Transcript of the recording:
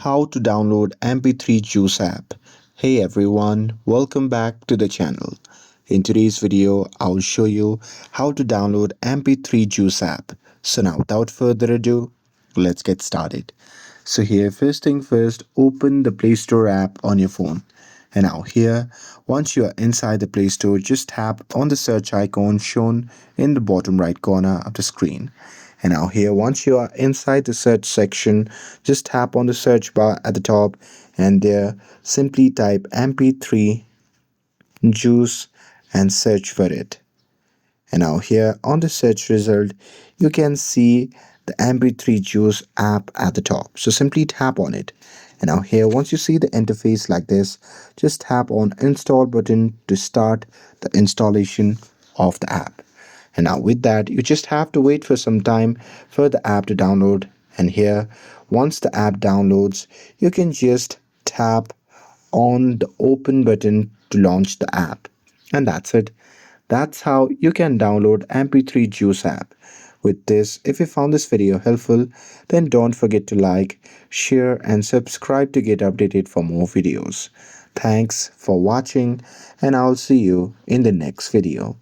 How to download Mp3Juice app. Hey everyone, welcome back to the channel. In today's video, I'll show you how to download Mp3Juice app. So now without further ado, let's get started. So here, first thing first, open the Play Store app on your phone. And now here, once you are inside the Play Store, just tap on the search icon shown in the bottom right corner of the screen. And now here, once you are inside the search section, just tap on the search bar at the top and there simply type mp3 juice and search for it. And now here on the search result, you can see the mp3 juice app at the top. So simply tap on it. And now here, once you see the interface like this, just tap on install button to start the installation of the app. And now with that, you just have to wait for some time for the app to download. And here, once the app downloads, you can just tap on the open button to launch the app. And that's it. That's how you can download MP3 Juice app. With this, if you found this video helpful, then don't forget to like, share and subscribe to get updated for more videos. Thanks for watching and I'll see you in the next video.